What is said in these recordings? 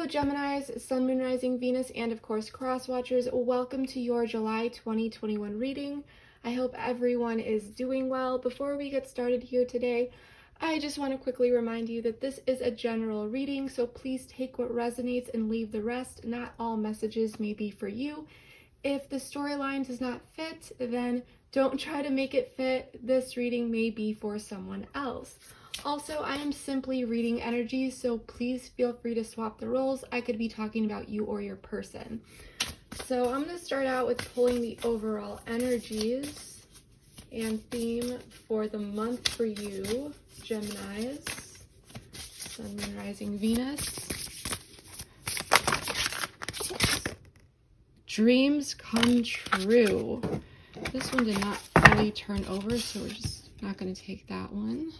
Hello Geminis, Sun, Moon, Rising, Venus, and of course Cross Watchers. Welcome to your July 2021 reading. I hope everyone is doing well. Before we get started here today, I just want to quickly remind you that this is a general reading, so please take what resonates and leave the rest. Not all messages may be for you. If the storyline does not fit, then don't try to make it fit. This reading may be for someone else. Also, I am simply reading energy, so please feel free to swap the roles. I could be talking about you or your person. So I'm going to start out with pulling the overall energies and theme for the month for you, Geminis, Sun, Moon, Rising, Venus. Dreams come true. This one did not fully turn over, so we're just not going to take that one.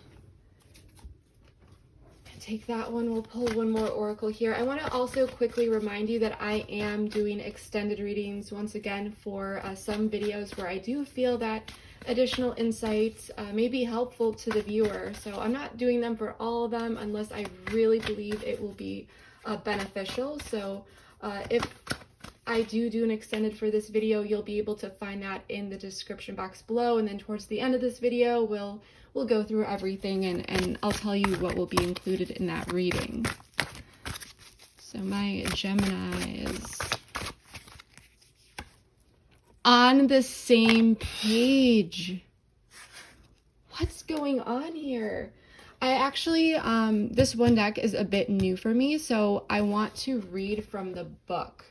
Take that one. We'll pull one more oracle here. I want to also quickly remind you that I am doing extended readings once again for some videos where I do feel that additional insights may be helpful to the viewer. So I'm not doing them for all of them unless I really believe it will be beneficial. So if I do an extended for this video, you'll be able to find that in the description box below, and then towards the end of this video we'll go through everything and I'll tell you what will be included in that reading. So my Gemini is on the same page. What's going on here? I actually, this one deck is a bit new for me, so I want to read from the book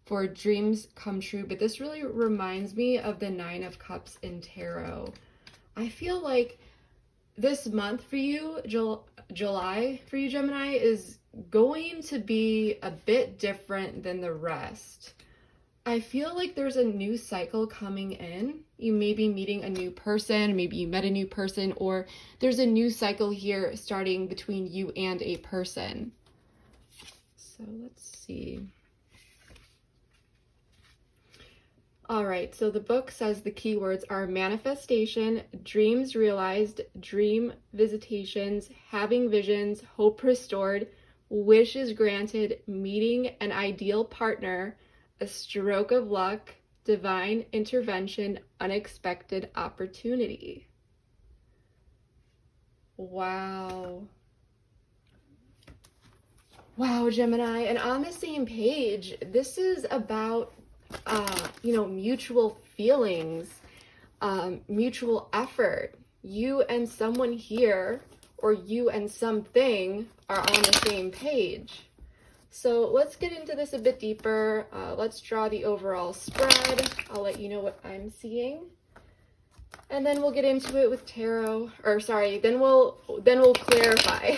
for Dreams Come True, but this really reminds me of the Nine of Cups in Tarot. I feel like this month for you, July for you, Gemini, is going to be a bit different than the rest. I feel like there's a new cycle coming in. You may be meeting a new person, maybe you met a new person, or there's a new cycle here starting between you and a person. So let's see. All right, so the book says the keywords are manifestation, dreams realized, dream visitations, having visions, hope restored, wishes granted, meeting an ideal partner, a stroke of luck, divine intervention, unexpected opportunity. Wow. Wow, Gemini. And on the same page, this is about mutual feelings, mutual effort. You and someone here, or you and something, are on the same page. So let's get into this a bit deeper. Let's draw the overall spread. I'll let you know what I'm seeing. And then we'll get into it with tarot, or sorry, then we'll clarify.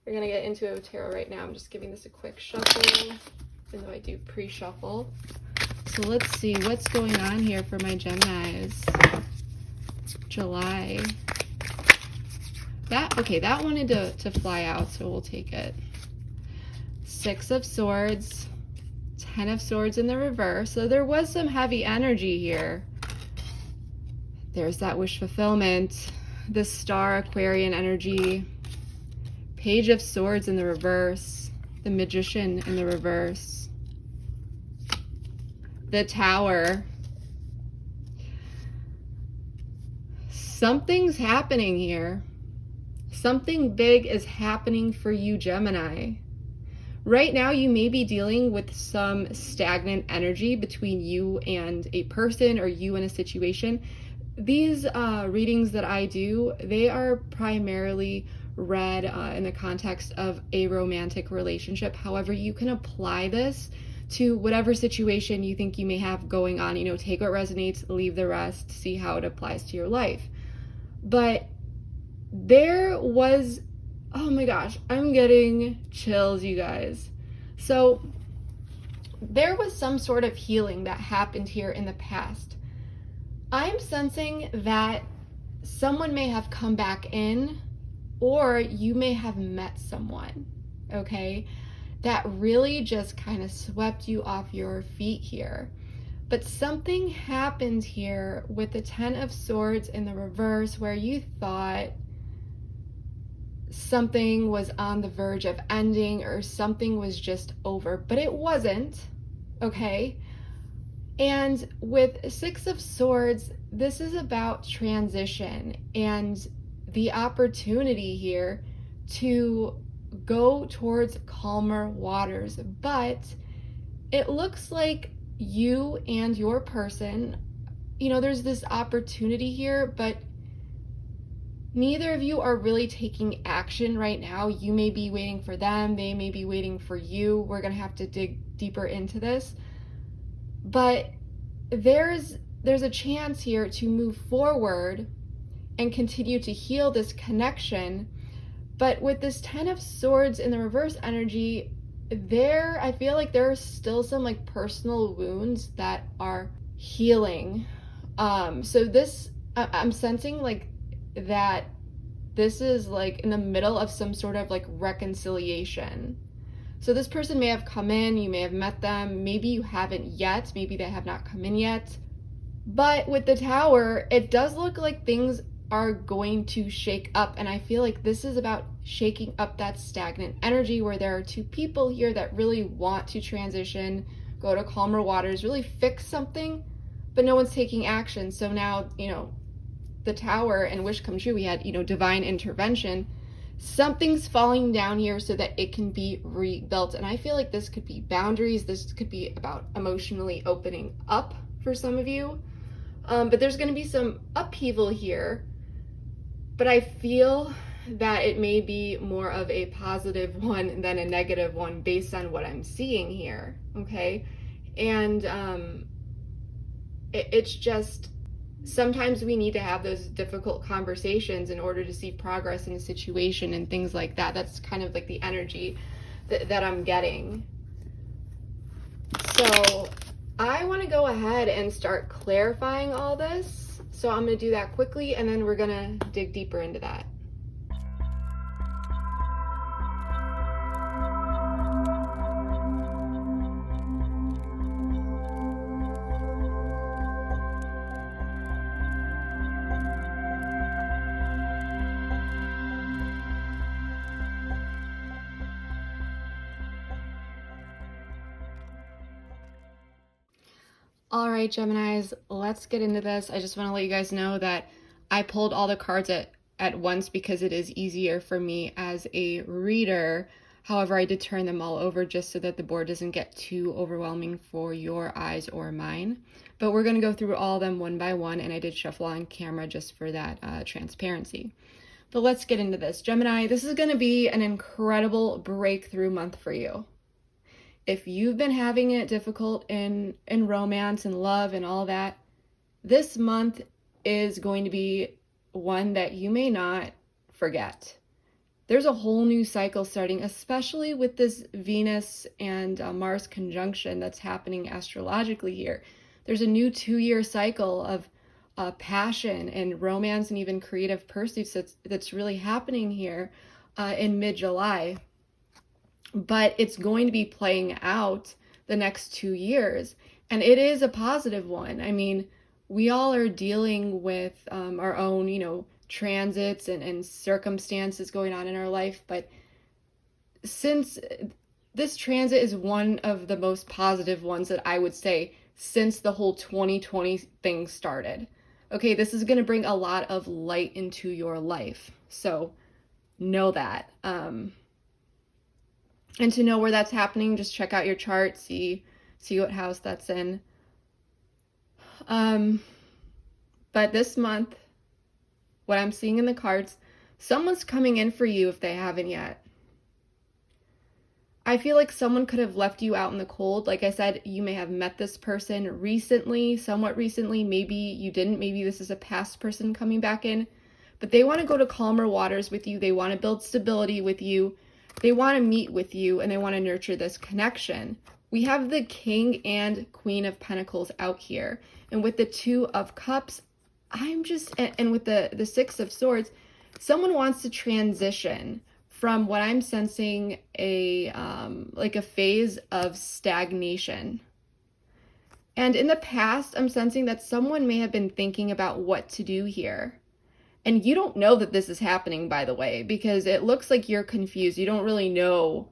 We're gonna get into it with tarot right now. I'm just giving this a quick shuffle, even though I do pre-shuffle. So let's see what's going on here for my Geminis. July. That wanted to fly out, so we'll take it. Six of Swords, 10 of Swords in the reverse. So there was some heavy energy here. There's that wish fulfillment, the Star Aquarian energy, Page of Swords in the reverse, the Magician in the reverse, the Tower. Something's happening here. Something big is happening for you, Gemini. Right now, you may be dealing with some stagnant energy between you and a person or you and a situation. These readings that I do, they are primarily read in the context of a romantic relationship. However, you can apply this to whatever situation you think you may have going on. Take what resonates, leave the rest, see how it applies to your life. But there was, oh my gosh, I'm getting chills, you guys. So there was some sort of healing that happened here in the past. I'm sensing that someone may have come back in, or you may have met someone, okay, that really just kind of swept you off your feet here. But something happened here with the 10 of Swords in the reverse where you thought something was on the verge of ending or something was just over, but it wasn't, okay? And with Six of Swords, this is about transition and the opportunity here to go towards calmer waters. But it looks like you and your person, you know, there's this opportunity here, but neither of you are really taking action right now. You may be waiting for them, they may be waiting for you. We're gonna have to dig deeper into this. But there's a chance here to move forward and continue to heal this connection. But with this Ten of Swords in the reverse energy, I feel like there are still some like personal wounds that are healing. So this, I'm sensing like that this is like in the middle of some sort of like reconciliation. So this person may have come in, you may have met them, maybe you haven't yet, maybe they have not come in yet. But with the Tower, it does look like things are going to shake up, and I feel like this is about shaking up that stagnant energy where there are two people here that really want to transition, go to calmer waters, really fix something, but no one's taking action. So now, you know, the Tower and wish come true, we had, you know, divine intervention. Something's falling down here so that it can be rebuilt. And I feel like this could be boundaries. This could be about emotionally opening up for some of you. But there's going to be some upheaval here. But I feel that it may be more of a positive one than a negative one based on what I'm seeing here. Okay. And it's just, sometimes we need to have those difficult conversations in order to see progress in a situation and things like that. That's kind of like the energy that I'm getting. So I want to go ahead and start clarifying all this. So I'm going to do that quickly, and then we're going to dig deeper into that. All right, Geminis, let's get into this. I just want to let you guys know that I pulled all the cards at once because it is easier for me as a reader. However, I did turn them all over just so that the board doesn't get too overwhelming for your eyes or mine. But we're going to go through all of them one by one, and I did shuffle on camera just for that transparency. But let's get into this. Gemini, this is going to be an incredible breakthrough month for you. If you've been having it difficult in romance and love and all that, this month is going to be one that you may not forget. There's a whole new cycle starting, especially with this Venus and Mars conjunction that's happening astrologically here. There's a new 2-year cycle of passion and romance and even creative pursuits that's really happening here in mid-July. But it's going to be playing out the next 2 years. And it is a positive one. I mean, we all are dealing with our own, you know, transits and circumstances going on in our life. But since this transit is one of the most positive ones that I would say since the whole 2020 thing started. Okay, this is going to bring a lot of light into your life. So know that. And to know where that's happening, just check out your chart, see what house that's in. But this month, what I'm seeing in the cards, someone's coming in for you if they haven't yet. I feel like someone could have left you out in the cold. Like I said, you may have met this person recently, somewhat recently. Maybe you didn't. Maybe this is a past person coming back in. But they want to go to calmer waters with you. They want to build stability with you. They want to meet with you, and they want to nurture this connection. We have the King and Queen of Pentacles out here. And with the Two of Cups, and with the Six of Swords, someone wants to transition from what I'm sensing like a phase of stagnation. And in the past, I'm sensing that someone may have been thinking about what to do here. And you don't know that this is happening, by the way, because it looks like you're confused. You don't really know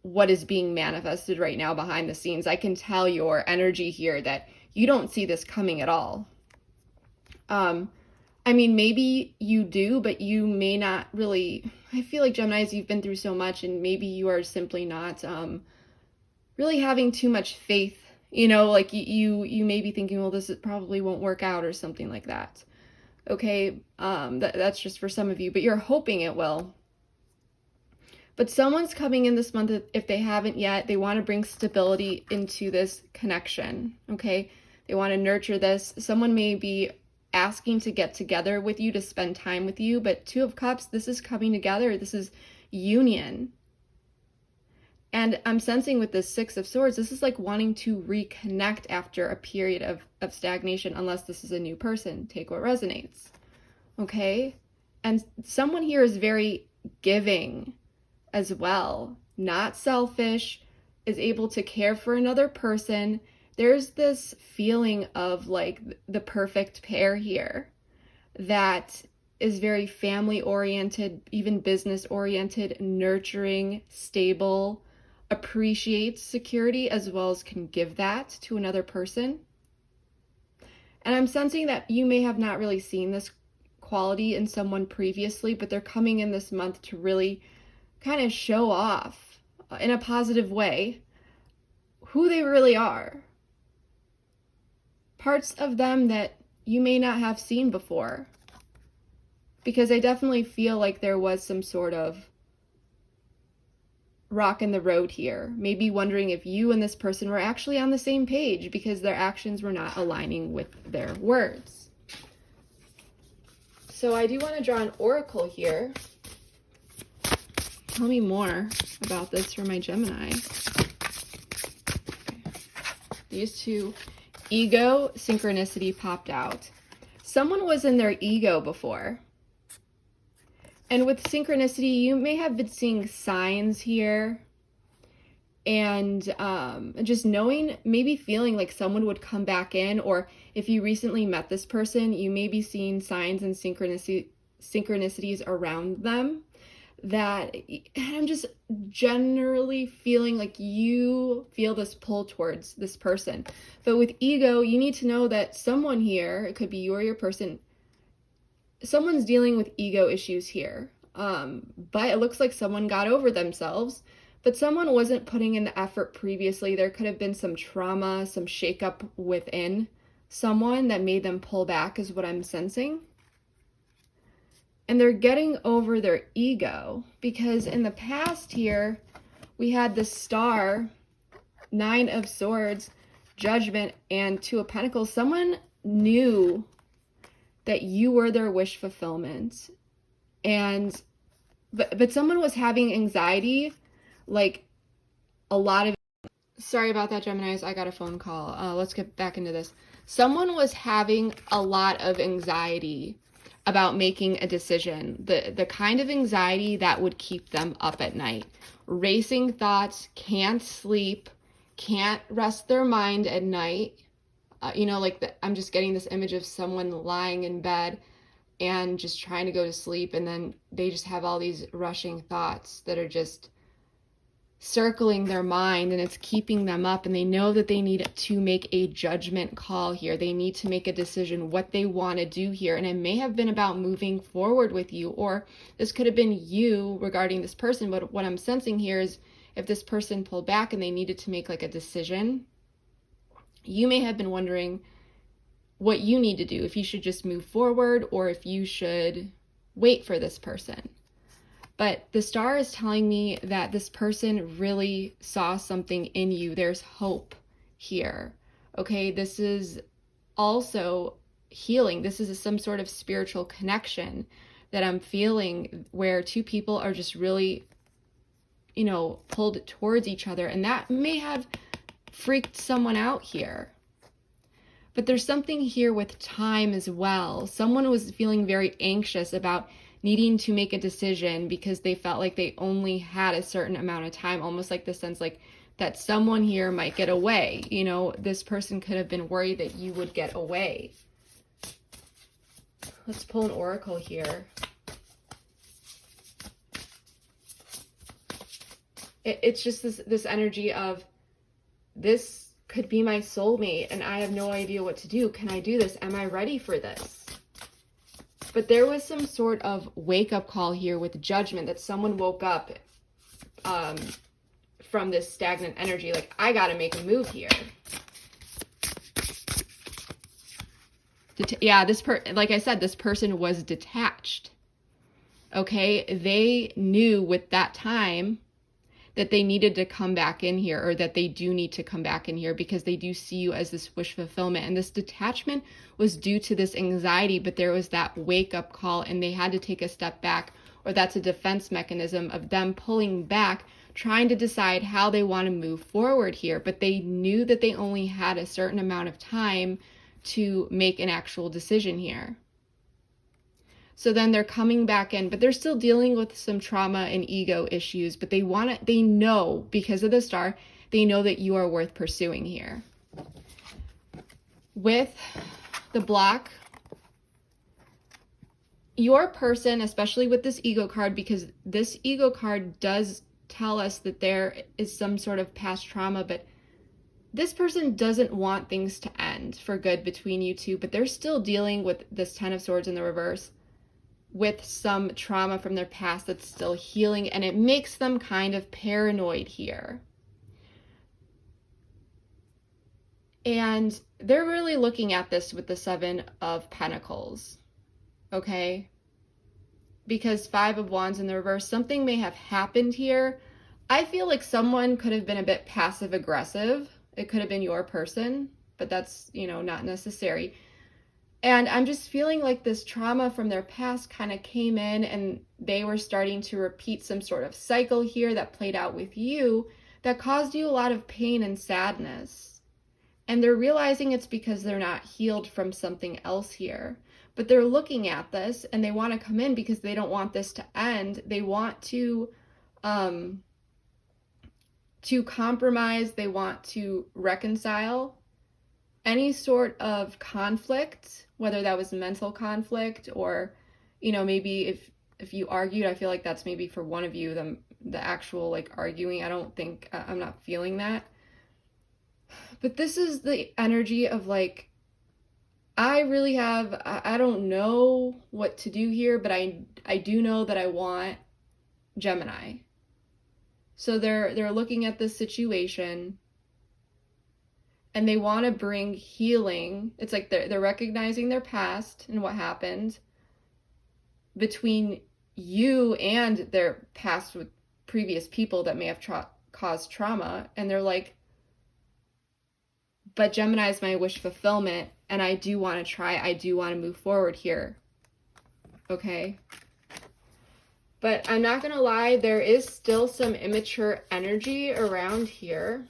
what is being manifested right now behind the scenes. I can tell your energy here that you don't see this coming at all. I mean, maybe you do, but you may not really. I feel like Geminis, you've been through so much, and maybe you are simply not really having too much faith. You know, like you may be thinking, well, this probably won't work out or something like that. Okay, that's just for some of you, but you're hoping it will. But someone's coming in this month, if they haven't yet, they want to bring stability into this connection, okay? They want to nurture this. Someone may be asking to get together with you, to spend time with you, but Two of Cups, this is coming together. This is union. And I'm sensing with this Six of Swords, this is like wanting to reconnect after a period of stagnation, unless this is a new person. Take what resonates, okay? And someone here is very giving as well, not selfish, is able to care for another person. There's this feeling of like the perfect pair here that is very family oriented, even business oriented, nurturing, stable, appreciates security as well as can give that to another person. And I'm sensing that you may have not really seen this quality in someone previously, but they're coming in this month to really kind of show off in a positive way who they really are. Parts of them that you may not have seen before. Because I definitely feel like there was some sort of rock in the road here. Maybe wondering if you and this person were actually on the same page because their actions were not aligning with their words. So I do want to draw an oracle here. Tell me more about this for my Gemini. These two, ego, synchronicity popped out. Someone was in their ego before. And with synchronicity, you may have been seeing signs here. And just knowing, maybe feeling like someone would come back in. Or if you recently met this person, you may be seeing signs and synchronicities around them. That I'm just generally feeling like you feel this pull towards this person. But with ego, you need to know that someone here, it could be you or your person, someone's dealing with ego issues here. But it looks like someone got over themselves, but someone wasn't putting in the effort previously. There could have been some trauma, some shakeup within someone that made them pull back, is what I'm sensing. And they're getting over their ego because in the past here, we had the Star, Nine of Swords, Judgment, and Two of Pentacles. Someone knew that you were their wish fulfillment. And, but someone was having anxiety, like a lot of, sorry about that, Geminis, I got a phone call. Let's get back into this. Someone was having a lot of anxiety about making a decision, the kind of anxiety that would keep them up at night. Racing thoughts, can't sleep, can't rest their mind at night. I'm just getting this image of someone lying in bed and just trying to go to sleep, and then they just have all these rushing thoughts that are just circling their mind, and it's keeping them up, and they know that they need to make a judgment call here. They need to make a decision what they want to do here, and it may have been about moving forward with you, or this could have been you regarding this person. But what I'm sensing here is if this person pulled back and they needed to make like a decision, you may have been wondering what you need to do, if you should just move forward or if you should wait for this person. But the Star is telling me that this person really saw something in you. There's hope here. Okay, this is also healing. This is some sort of spiritual connection that I'm feeling where two people are just really, pulled towards each other. And that may have freaked someone out here. But there's something here with time as well. Someone was feeling very anxious about needing to make a decision because they felt like they only had a certain amount of time, almost like the sense like that someone here might get away. This person could have been worried that you would get away. Let's pull an oracle here. It's just this energy of, this could be my soulmate and I have no idea what to do. Can I do this? Am I ready for this? But there was some sort of wake-up call here with judgment, that someone woke up from this stagnant energy. Like, I got to make a move here. Yeah, like I said, this person was detached. Okay, they knew with that time that they needed to come back in here, or that they do need to come back in here, because they do see you as this wish fulfillment. And this detachment was due to this anxiety, but there was that wake-up call and they had to take a step back, or that's a defense mechanism of them pulling back, trying to decide how they want to move forward here. But they knew that they only had a certain amount of time to make an actual decision here. So then they're coming back in, but they're still dealing with some trauma and ego issues, but they know, because of the star, they know that you are worth pursuing here. With the block, your person, especially with this ego card, because this ego card does tell us that there is some sort of past trauma, but this person doesn't want things to end for good between you two, but they're still dealing with this Ten of Swords in the reverse, with some trauma from their past that's still healing, and it makes them kind of paranoid here. And they're really looking at this with the Seven of Pentacles, okay? Because Five of Wands in the reverse, something may have happened here. I feel like someone could have been a bit passive aggressive. It could have been your person, but that's, not necessary. And I'm just feeling like this trauma from their past kind of came in, and they were starting to repeat some sort of cycle here that played out with you that caused you a lot of pain and sadness. And they're realizing it's because they're not healed from something else here. But they're looking at this and they want to come in because they don't want this to end. They want to compromise. They want to reconcile any sort of conflict, whether that was mental conflict or, maybe if you argued. I feel like that's maybe for one of you, the actual like arguing. I don't think, I'm not feeling that. But this is the energy of like, I don't know what to do here, but I do know that I want Gemini. So they're looking at this situation and they want to bring healing. It's like they're recognizing their past and what happened between you and their past with previous people that may have caused trauma. And they're like, but Gemini is my wish fulfillment, and I do want to try. I do want to move forward here. Okay? But I'm not going to lie, there is still some immature energy around here.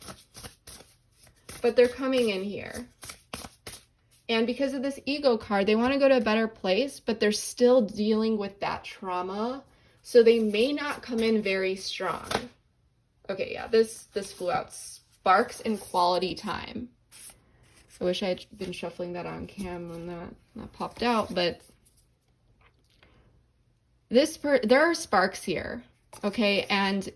But they're coming in here. And because of this ego card, they want to go to a better place, but they're still dealing with that trauma. So they may not come in very strong. Okay, yeah, this flew out. Sparks and quality time. I wish I had been shuffling that on cam when that popped out, but there are sparks here, okay? And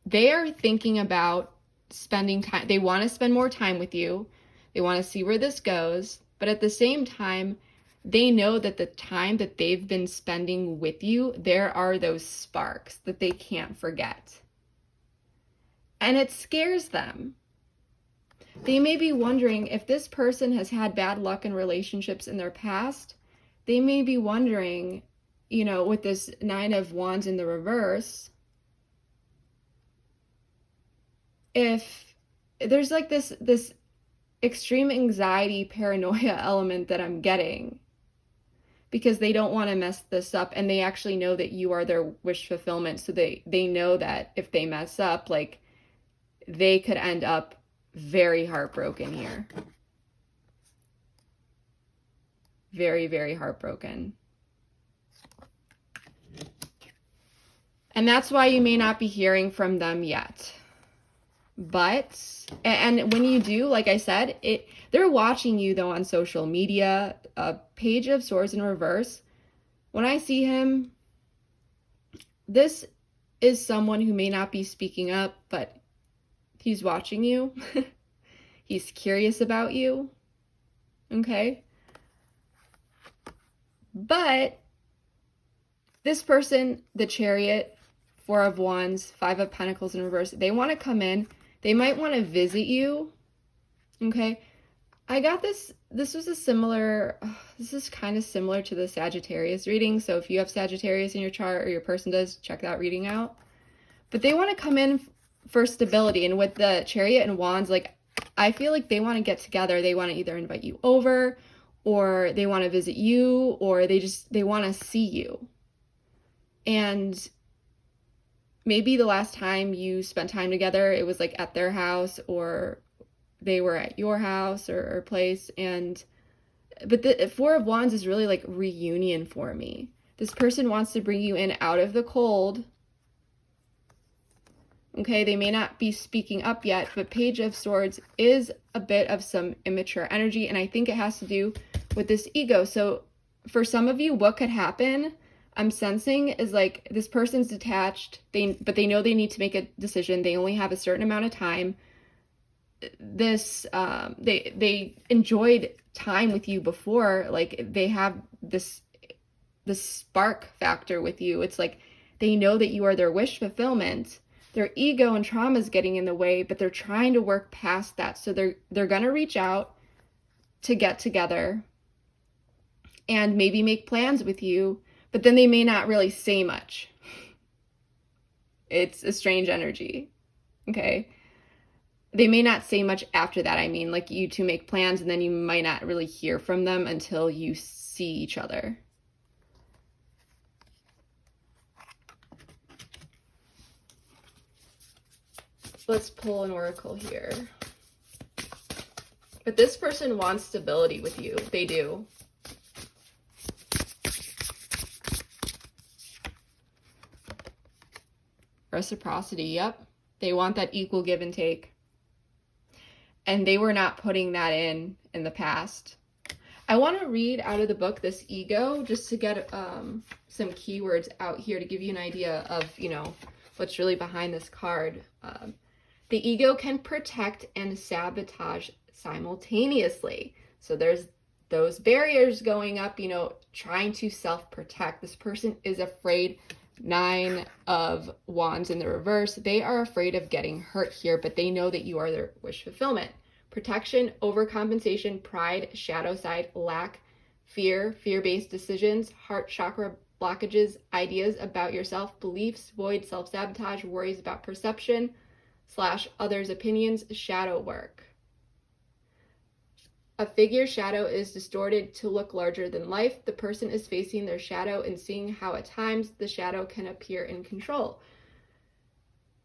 they are thinking about spending time. They want to spend more time with you. They want to see where this goes, but at the same time, they know that the time that they've been spending with you, there are those sparks that they can't forget. And it scares them. They may be wondering if this person has had bad luck in relationships in their past. They may be wondering, with this Nine of Wands in the reverse, if there's like this extreme anxiety, paranoia element that I'm getting, because they don't want to mess this up, and they actually know that you are their wish fulfillment. So they know that if they mess up, like, they could end up very heartbroken here. Very, very heartbroken. And that's why you may not be hearing from them yet. But, and when you do, like I said, they're watching you though on social media. Page of Swords in reverse. When I see him, this is someone who may not be speaking up, but he's watching you. He's curious about you. Okay? But this person, the Chariot, Four of Wands, Five of Pentacles in reverse, they want to come in. They might want to visit you. Okay? I got this was a similar, this is kind of similar to the Sagittarius reading. So if you have Sagittarius in your chart, or your person does, check that reading out. But they want to come in for stability. And with the Chariot and Wands, like, I feel like they want to get together. They want to either invite you over, or they want to visit you, or they want to see you. And maybe the last time you spent time together, it was like at their house, or they were at your house or place. But the Four of Wands is really like reunion for me. This person wants to bring you in out of the cold. Okay, they may not be speaking up yet, but Page of Swords is a bit of some immature energy, and I think it has to do with this ego. So for some of you, what could happen, I'm sensing, is like this person's detached, but they know they need to make a decision. They only have a certain amount of time. They enjoyed time with you before. Like, they have this spark factor with you. It's like they know that you are their wish fulfillment. Their ego and trauma is getting in the way, but they're trying to work past that. So they're gonna reach out to get together and maybe make plans with you, but then they may not really say much. It's a strange energy. Okay. They may not say much after that. I mean, like, you two make plans and then you might not really hear from them until you see each other. Let's pull an oracle here. But this person wants stability with you. They do. Reciprocity, yep. They want that equal give and take. And they were not putting that in the past. I want to read out of the book, This Ego, just to get some keywords out here to give you an idea of, what's really behind this card. The ego can protect and sabotage simultaneously. So there's those barriers going up, trying to self-protect. This person is afraid. Nine of Wands in the reverse. They are afraid of getting hurt here, but they know that you are their wish fulfillment. Protection, overcompensation, pride, shadow side, lack, fear, fear-based decisions, heart chakra blockages, ideas about yourself, beliefs, void, self-sabotage, worries about perception / others' opinions, shadow work. A figure's shadow is distorted to look larger than life. The person is facing their shadow and seeing how at times the shadow can appear in control.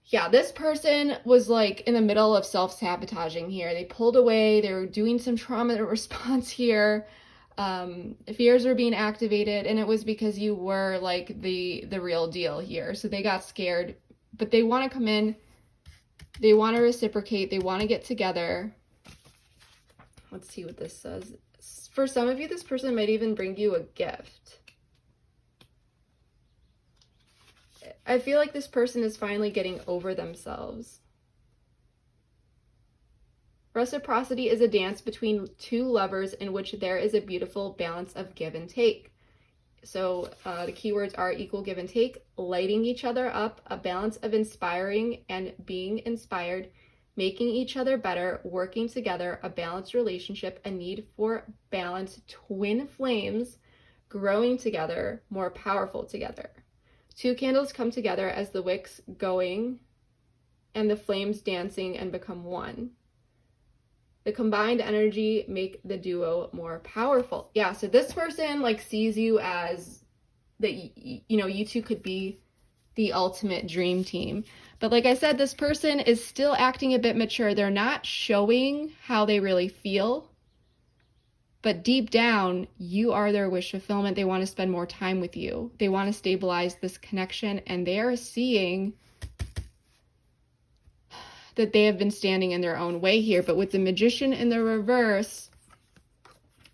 Yeah, this person was like in the middle of self-sabotaging here. They pulled away. They were doing some trauma response here. Fears were being activated, and it was because you were like the real deal here. So they got scared, but they want to come in. They want to reciprocate. They want to get together. Let's see what this says. For some of you, this person might even bring you a gift. I feel like this person is finally getting over themselves. Reciprocity is a dance between two lovers in which there is a beautiful balance of give and take. So the keywords are equal give and take, lighting each other up, a balance of inspiring and being inspired, making each other better, working together, a balanced relationship, a need for balance, twin flames, growing together, more powerful together. Two candles come together as the wicks going and the flames dancing and become one. The combined energy make the duo more powerful. Yeah, so this person like sees you as that, you two could be the ultimate dream team. But like I said, this person is still acting a bit mature. They're not showing how they really feel. But deep down, you are their wish fulfillment. They want to spend more time with you. They want to stabilize this connection, and they are seeing that they have been standing in their own way here. But with the Magician in the reverse,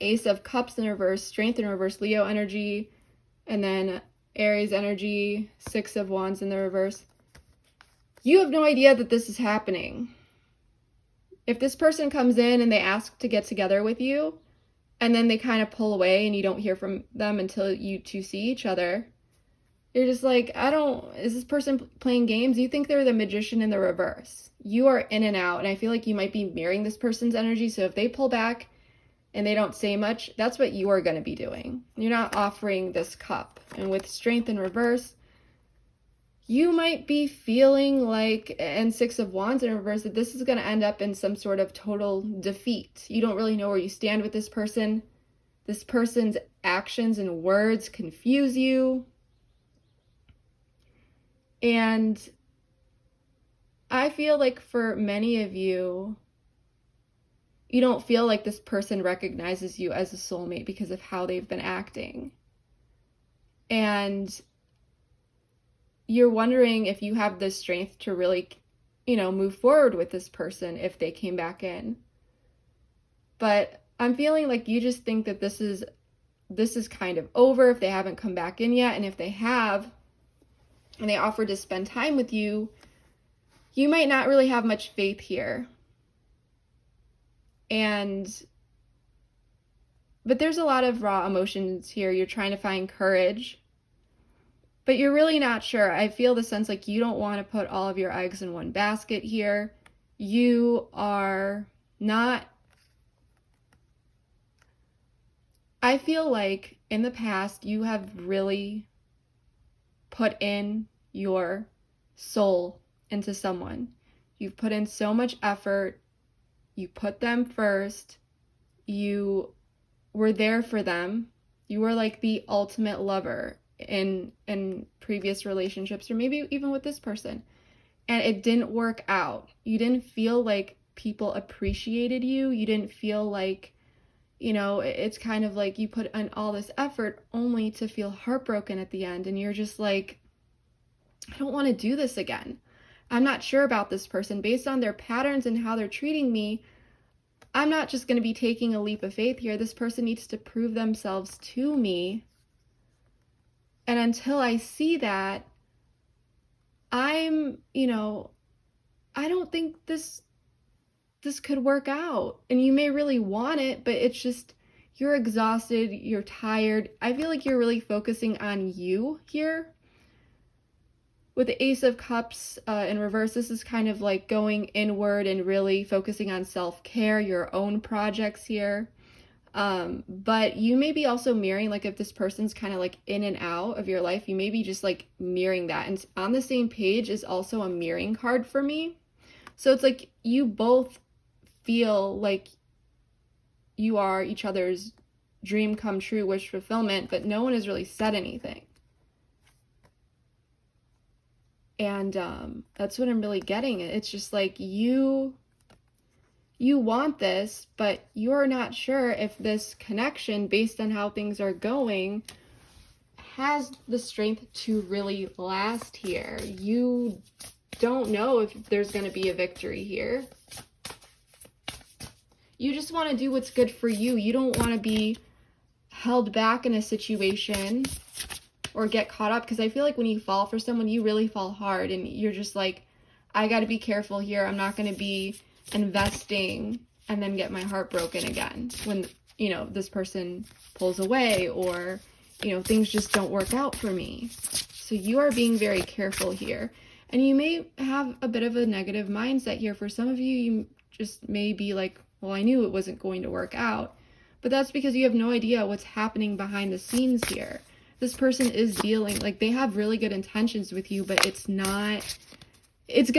Ace of Cups in reverse, Strength in reverse, Leo energy, And then Aries energy, 6 of Wands in the reverse. You have no idea that this is happening. If this person comes in and they ask to get together with you, and then they kind of pull away and you don't hear from them until you two see each other, you're just like, is this person playing games? You think they're the magician in the reverse. You are in and out, and I feel like you might be mirroring this person's energy. So if they pull back and they don't say much, that's what you are going to be doing. You're not offering this cup. And with Strength in reverse, you might be feeling like, and 6 of Wands in reverse, that this is going to end up in some sort of total defeat. You don't really know where you stand with this person. This person's actions and words confuse you. And I feel like for many of you, you don't feel like this person recognizes you as a soulmate because of how they've been acting. And you're wondering if you have the strength to really, move forward with this person if they came back in. But I'm feeling like you just think that this is kind of over if they haven't come back in yet. And if they have, and they offer to spend time with you, you might not really have much faith here. But there's a lot of raw emotions here. You're trying to find courage, but you're really not sure. I feel the sense like you don't want to put all of your eggs in one basket here. You are not. I feel like in the past you have really put in your soul into someone. You've put in so much effort. You put them first. You were there for them. You were like the ultimate lover in previous relationships, or maybe even with this person. And it didn't work out. You didn't feel like people appreciated you. You didn't feel like, it's kind of like you put in all this effort only to feel heartbroken at the end. And you're just like, I don't want to do this again. I'm not sure about this person. Based on their patterns and how they're treating me, I'm not just going to be taking a leap of faith here. This person needs to prove themselves to me. And until I see that, I don't think this could work out. And you may really want it, but it's just, you're exhausted, you're tired. I feel like you're really focusing on you here. With the Ace of Cups in reverse, this is kind of like going inward and really focusing on self-care, your own projects here. But you may be also mirroring, like if this person's kind of like in and out of your life, you may be just like mirroring that. And on the same page is also a mirroring card for me. So it's like you both feel like you are each other's dream come true, wish fulfillment, but no one has really said anything. And that's what I'm really getting. It's just like you want this, but you're not sure if this connection, based on how things are going, has the strength to really last here. You don't know if there's going to be a victory here. You just want to do what's good for you. You don't want to be held back in a situation or get caught up, because I feel like when you fall for someone, you really fall hard, and you're just like, I got to be careful here. I'm not going to be investing and then get my heart broken again when, this person pulls away, or, things just don't work out for me. So you are being very careful here. And you may have a bit of a negative mindset here. For some of you, you just may be like, well, I knew it wasn't going to work out. But that's because you have no idea what's happening behind the scenes here. This person is dealing, like, they have really good intentions with you, but it's going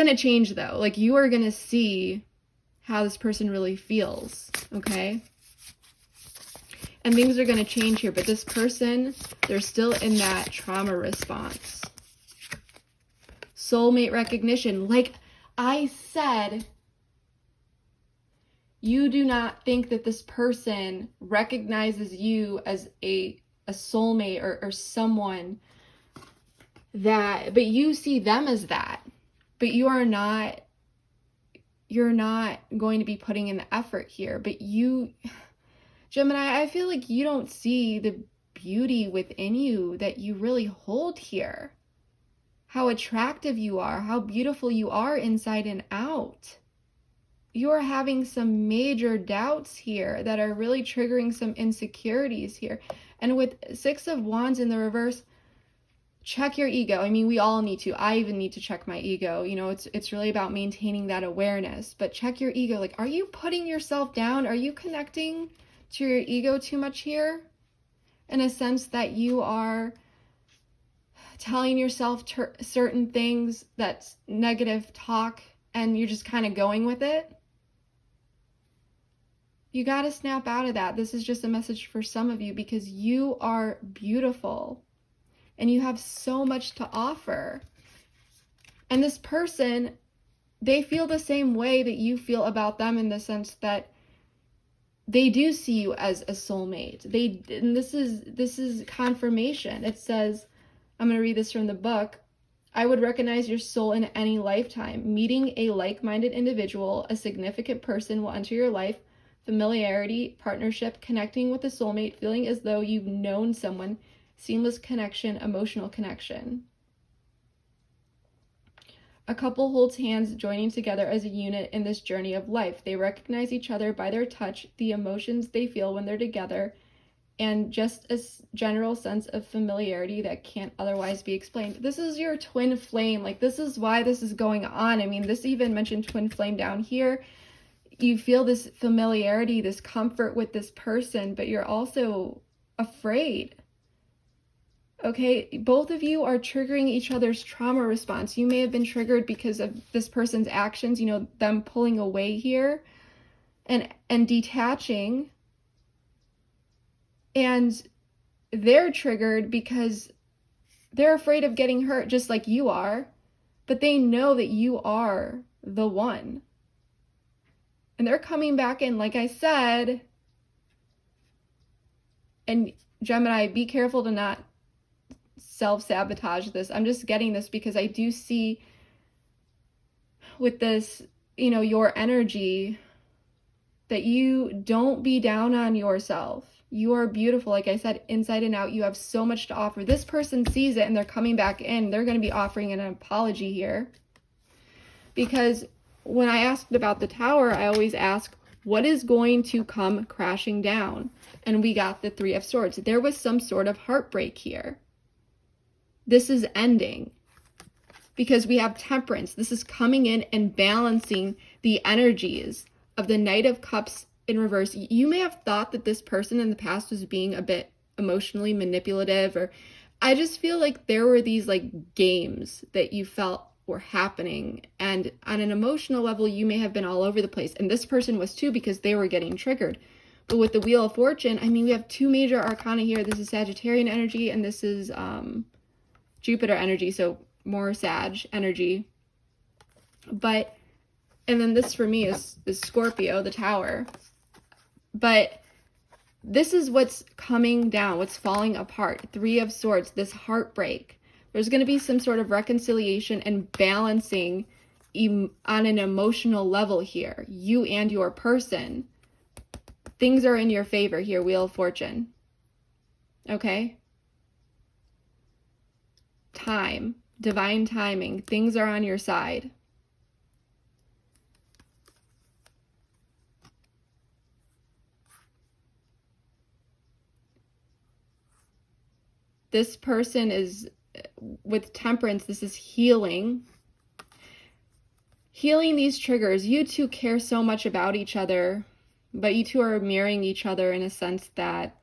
to change though. Like, you are going to see how this person really feels, okay? And things are going to change here, but this person, they're still in that trauma response. Soulmate recognition. Like I said, you do not think that this person recognizes you as a soulmate or someone that, but you see them as that, but you're not going to be putting in the effort here. But you, Gemini, I feel like you don't see the beauty within you that you really hold here. How attractive you are, how beautiful you are inside and out. You are having some major doubts here that are really triggering some insecurities here. And with Six of Wands in the reverse, check your ego. I mean, we all need to. I even need to check my ego. You know, it's really about maintaining that awareness. But check your ego. Like, are you putting yourself down? Are you connecting to your ego too much here? In a sense that you are telling yourself certain things that's negative talk and you're just kind of going with it. You got to snap out of that. This is just a message for some of you because you are beautiful and you have so much to offer. And this person, they feel the same way that you feel about them, in the sense that they do see you as a soulmate. And this is confirmation. It says, I'm going to read this from the book. I would recognize your soul in any lifetime. Meeting a like-minded individual, a significant person will enter your life. Familiarity, partnership, connecting with a soulmate, feeling as though you've known someone, seamless connection, emotional connection. A couple holds hands, joining together as a unit in this journey of life. They recognize each other by their touch, the emotions they feel when they're together, and just a general sense of familiarity that can't otherwise be explained. This is your twin flame. Like, this is why this is going on. I mean, this even mentioned twin flame down here. You feel this familiarity, this comfort with this person, but you're also afraid. Okay, both of you are triggering each other's trauma response. You may have been triggered because of this person's actions, you know, them pulling away here and detaching. And they're triggered because they're afraid of getting hurt just like you are, but they know that you are the one. And they're coming back in, like I said. And Gemini, be careful to not self-sabotage this. I'm just getting this because I do see with this, you know, your energy, that you don't be down on yourself. You are beautiful. Like I said, inside and out, you have so much to offer. This person sees it and they're coming back in. They're going to be offering an apology here. Because when I asked about the Tower, I always ask, what is going to come crashing down? And we got the Three of Swords. There was some sort of heartbreak here. This is ending. Because we have Temperance. This is coming in and balancing the energies of the Knight of Cups in reverse. You may have thought that this person in the past was being a bit emotionally manipulative, or I just feel like there were these like games that you felt were happening, and on an emotional level you may have been all over the place, and this person was too, because they were getting triggered. But with the Wheel of Fortune, I mean, we have two major arcana here. This is Sagittarian energy and this is Jupiter energy, so more Sag energy. But and then this for me is Scorpio, the Tower. But this is what's coming down, what's falling apart. Three of Swords, this heartbreak. There's going to be some sort of reconciliation and balancing on an emotional level here. You and your person. Things are in your favor here, Wheel of Fortune. Okay? Time. Divine timing. Things are on your side. This person is, with Temperance, this is healing. Healing these triggers. You two care so much about each other, but you two are mirroring each other in a sense that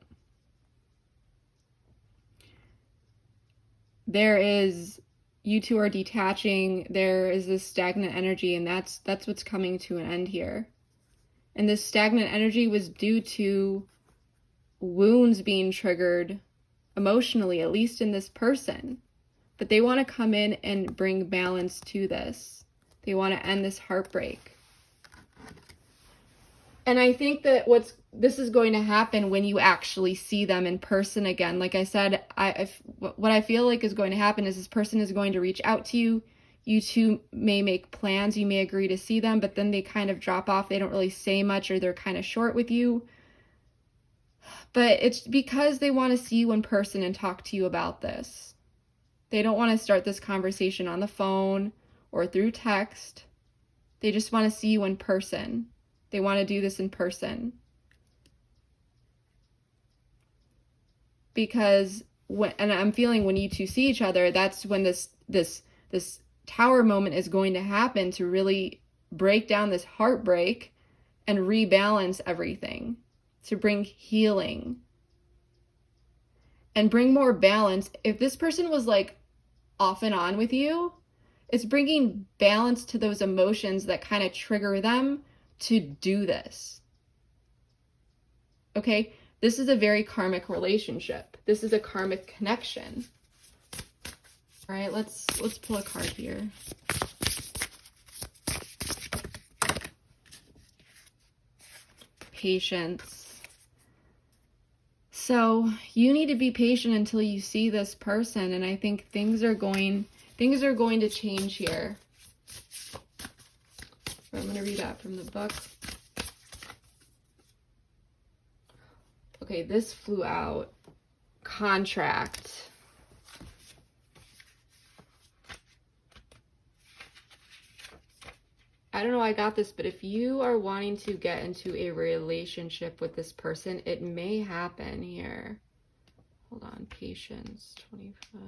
you two are detaching. There is this stagnant energy, and that's what's coming to an end here. And this stagnant energy was due to wounds being triggered emotionally, at least in this person. But they want to come in and bring balance to this. They want to end this heartbreak. And I think that this is going to happen when you actually see them in person again. Like I said, what I feel like is going to happen is this person is going to reach out to you. You two may make plans. You may agree to see them, but then they kind of drop off. They don't really say much, or they're kind of short with you. But it's because they want to see you in person and talk to you about this. They don't want to start this conversation on the phone or through text. They just want to see you in person. They want to do this in person. Because and I'm feeling when you two see each other, that's when this tower moment is going to happen, to really break down this heartbreak and rebalance everything, to bring healing and bring more balance. If this person was like off and on with you, it's bringing balance to those emotions that kind of trigger them to do this. Okay? This is a very karmic relationship. This is a karmic connection. All right, let's pull a card here. Patience. So you need to be patient until you see this person, and I think things are going to change here. I'm going to read that from the book. Okay, this flew out. Contract. I don't know why I got this, but if you are wanting to get into a relationship with this person, it may happen here. Hold on, patience, 25.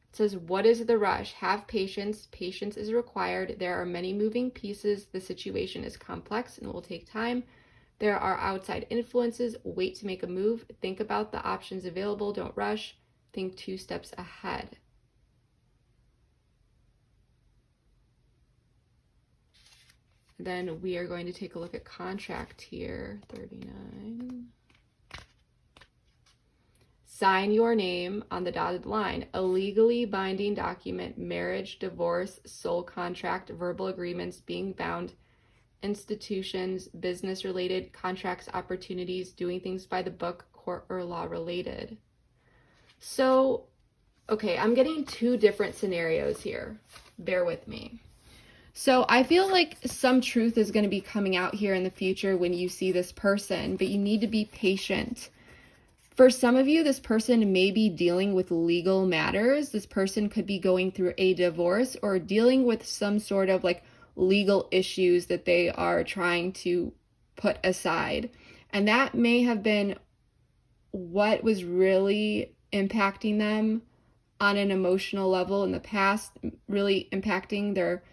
It says, what is the rush? Have patience. Patience is required. There are many moving pieces. The situation is complex and will take time. There are outside influences. Wait to make a move. Think about the options available. Don't rush. Think 2 steps ahead. Then we are going to take a look at contract here, 39. Sign your name on the dotted line. A legally binding document, marriage, divorce, soul contract, verbal agreements, being bound, institutions, business-related contracts, opportunities, doing things by the book, court or law-related. So, okay, I'm getting 2 different scenarios here. Bear with me. So I feel like some truth is going to be coming out here in the future when you see this person, but you need to be patient. For some of you, this person may be dealing with legal matters. This person could be going through a divorce or dealing with some sort of like legal issues that they are trying to put aside. And that may have been what was really impacting them on an emotional level in the past, really impacting their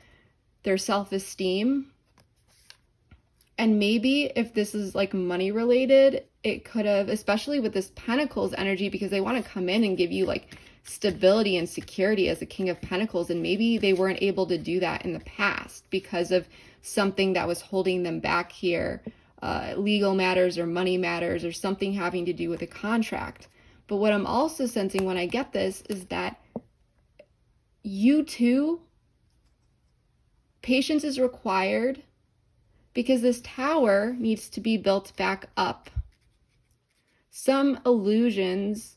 self-esteem. And maybe if this is like money related, it could have, especially with this Pentacles energy, because they want to come in and give you like stability and security as the King of Pentacles, and maybe they weren't able to do that in the past because of something that was holding them back here, legal matters or money matters or something having to do with a contract. But what I'm also sensing when I get this is that you too, patience is required, because this tower needs to be built back up. Some illusions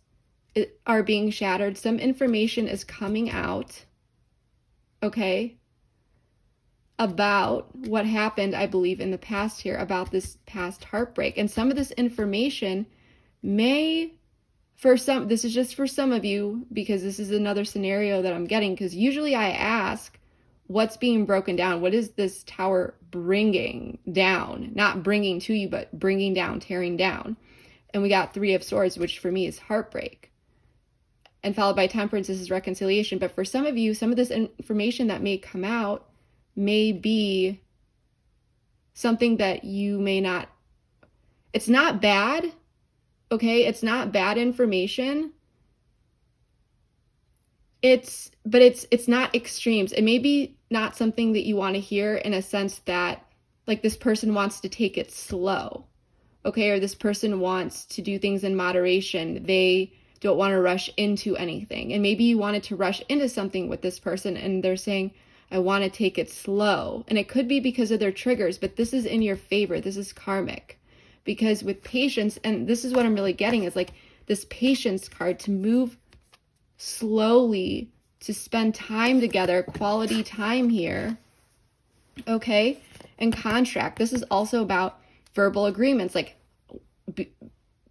are being shattered. Some information is coming out, okay, about what happened, I believe, in the past here, about this past heartbreak. And some of this information may, for some, this is just for some of you, because this is another scenario that I'm getting, because usually I ask, what's being broken down? What is this tower bringing down? Not bringing to you, but bringing down, tearing down. And we got 3 of Swords, which for me is heartbreak. And followed by Temperance, this is reconciliation. But for some of you, some of this information that may come out may be something that you may not, it's not bad, okay? It's not bad information. It's not extremes. It may be not something that you want to hear, in a sense that like this person wants to take it slow, okay? Or this person wants to do things in moderation. They don't want to rush into anything. And maybe you wanted to rush into something with this person and they're saying, I want to take it slow. And it could be because of their triggers, but this is in your favor. This is karmic. Because with patience, and this is what I'm really getting, is like this patience card, to move slowly, to spend time together, quality time here, okay? and contract. This is also about verbal agreements, like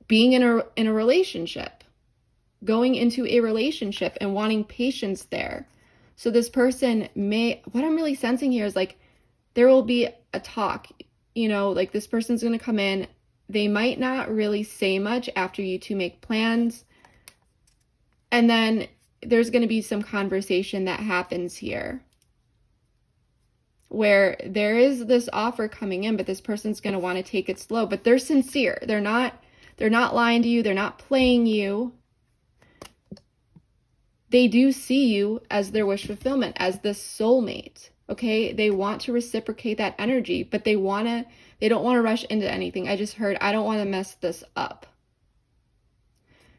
being in a relationship, going into a relationship and wanting patience there. So this person may, what I'm really sensing here is like, there will be a talk, you know, like this person's going to come in. They might not really say much after you two make plans. And then there's going to be some conversation that happens here where there is this offer coming in, but this person's going to want to take it slow, but they're sincere. They're not lying to you. They're not playing you. They do see you as their wish fulfillment, as the soulmate. Okay. They want to reciprocate that energy, but they don't want to rush into anything. I just heard, I don't want to mess this up.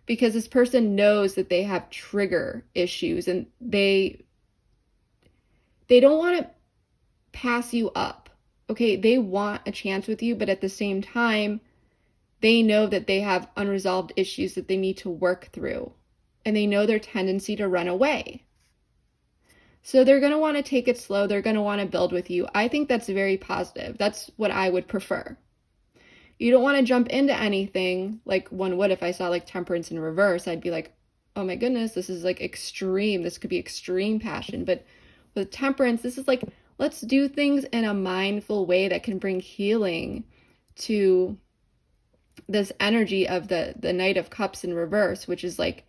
Because this person knows that they have trigger issues and they don't want to pass you up. Okay. They want a chance with you, but at the same time, they know that they have unresolved issues that they need to work through. And they know their tendency to run away. So they're going to want to take it slow. They're going to want to build with you. I think that's very positive. That's what I would prefer. You don't want to jump into anything like one would. If I saw like temperance in reverse, I'd be like, oh my goodness, this is like extreme. This could be extreme passion. But with temperance, this is like, let's do things in a mindful way that can bring healing to this energy of the Knight of Cups in reverse, which is like,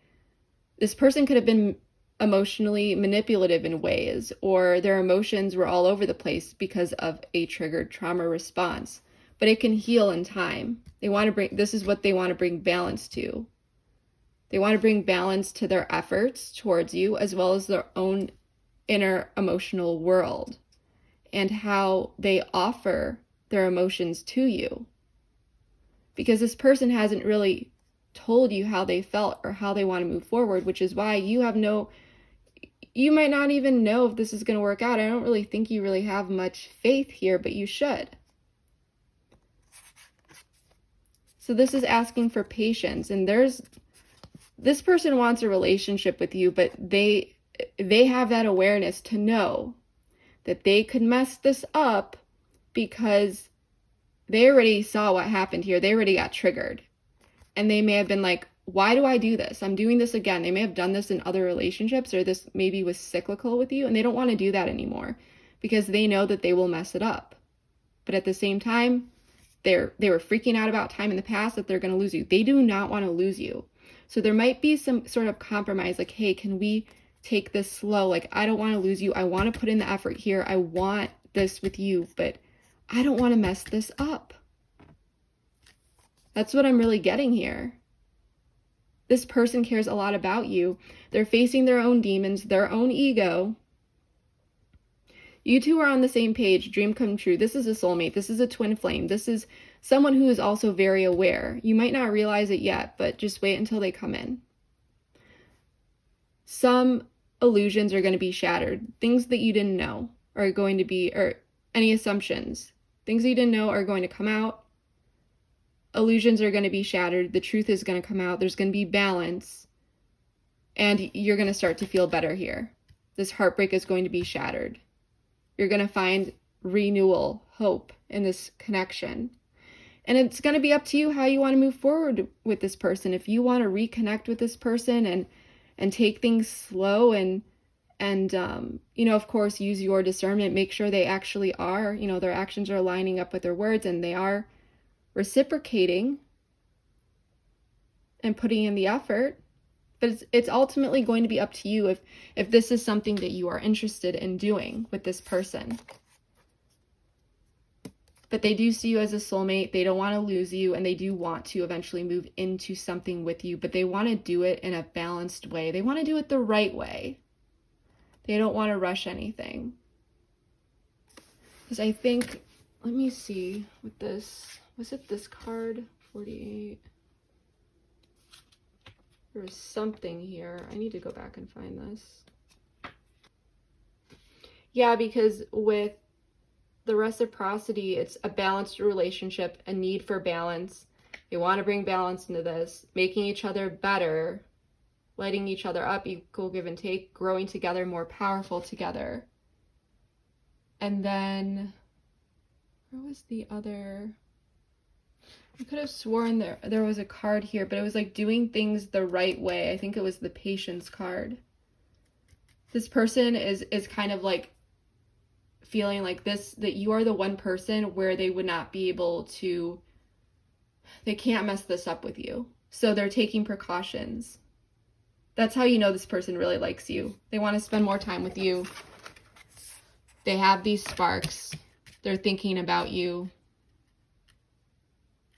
this person could have been emotionally manipulative in ways, or their emotions were all over the place because of a triggered trauma response. But it can heal in time. This is what they want to bring balance to. They want to bring balance to their efforts towards you, as well as their own inner emotional world and how they offer their emotions to you. Because this person hasn't really told you how they felt or how they want to move forward, which is why you might not even know if this is going to work out. I don't really think you really have much faith here, but you should. So this is asking for patience, and this person wants a relationship with you, but they have that awareness to know that they could mess this up because they already saw what happened here. They already got triggered. And they may have been like, why do I do this? I'm doing this again. They may have done this in other relationships, or this maybe was cyclical with you, and they don't want to do that anymore because they know that they will mess it up. But at the same time, they were freaking out about time in the past that they're going to lose you. They do not want to lose you. So there might be some sort of compromise, like, hey, can we take this slow? Like, I don't want to lose you. I want to put in the effort here. I want this with you, but I don't want to mess this up. That's what I'm really getting here. This person cares a lot about you. They're facing their own demons, their own ego. You two are on the same page. Dream come true. This is a soulmate. This is a twin flame. This is someone who is also very aware. You might not realize it yet, but just wait until they come in. Some illusions are going to be shattered. Things that you didn't know are going to be, or any assumptions. Things that you didn't know are going to come out. Illusions are going to be shattered. The truth is going to come out. There's going to be balance. And you're going to start to feel better here. This heartbreak is going to be shattered. You're going to find renewal, hope in this connection. And it's going to be up to you how you want to move forward with this person. If you want to reconnect with this person and take things slow and of course, use your discernment, make sure they actually are, their actions are lining up with their words and they are reciprocating and putting in the effort. But it's ultimately going to be up to you if this is something that you are interested in doing with this person. But they do see you as a soulmate. They don't want to lose you, and they do want to eventually move into something with you, but they want to do it in a balanced way. They want to do it the right way. They don't want to rush anything. Because I think, let me see with this, was it this card? 48. There was something here. I need to go back and find this. Yeah, because with the reciprocity, it's a balanced relationship, a need for balance. They want to bring balance into this, making each other better, lighting each other up, equal give and take, growing together, more powerful together. And then Where was the other? I could have sworn there was a card here, but it was like doing things the right way. I think it was the patience card. This person is kind of like feeling like this, that you are the one person where they would not be able to, they can't mess this up with you. So they're taking precautions. That's how you know this person really likes you. They want to spend more time with you. They have these sparks. They're thinking about you.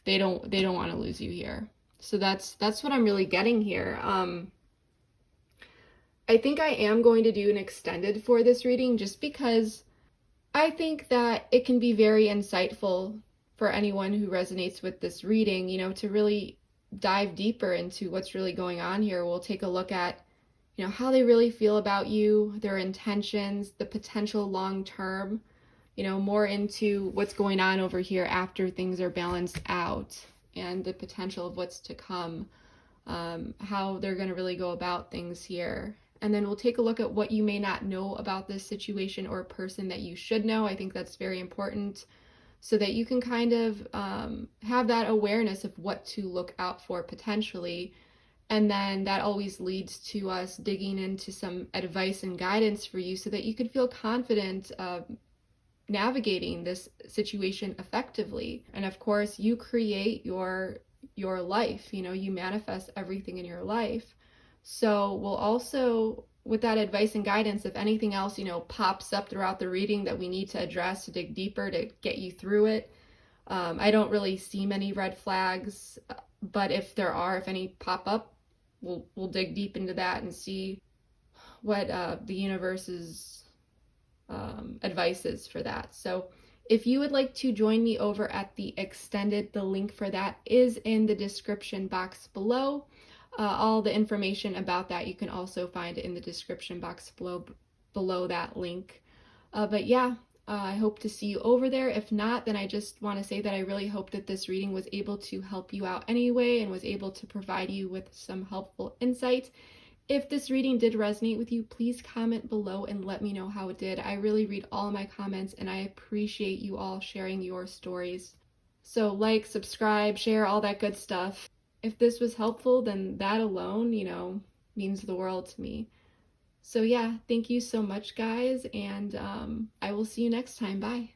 They don't want to lose you here. So that's what I'm really getting here. I think I am going to do an extended for this reading just because I think that it can be very insightful for anyone who resonates with this reading, you know, to really dive deeper into what's really going on here. We'll take a look at, you know, how they really feel about you, their intentions, the potential long term, you know, more into what's going on over here after things are balanced out and the potential of what's to come, how they're going to really go about things here. And then we'll take a look at what you may not know about this situation or person that you should know. I think that's very important so that you can kind of have that awareness of what to look out for potentially. And then that always leads to us digging into some advice and guidance for you so that you can feel confident navigating this situation effectively. And of course, you create your life, you know, you manifest everything in your life. So we'll also, with that advice and guidance, if anything else, you know, pops up throughout the reading that we need to address to dig deeper to get you through it. I don't really see many red flags, but if there are, if any pop up, we'll dig deep into that and see what the universe's advice is for that. So if you would like to join me over at the extended, the link for that is in the description box below. All the information about that you can also find in the description box below that link. But yeah, I hope to see you over there. If not, then I just want to say that I really hope that this reading was able to help you out anyway and was able to provide you with some helpful insight. If this reading did resonate with you, please comment below and let me know how it did. I really read all of my comments and I appreciate you all sharing your stories. So like, subscribe, share, all that good stuff. If this was helpful, then that alone, you know, means the world to me. So yeah, thank you so much, guys, and I will see you next time. Bye.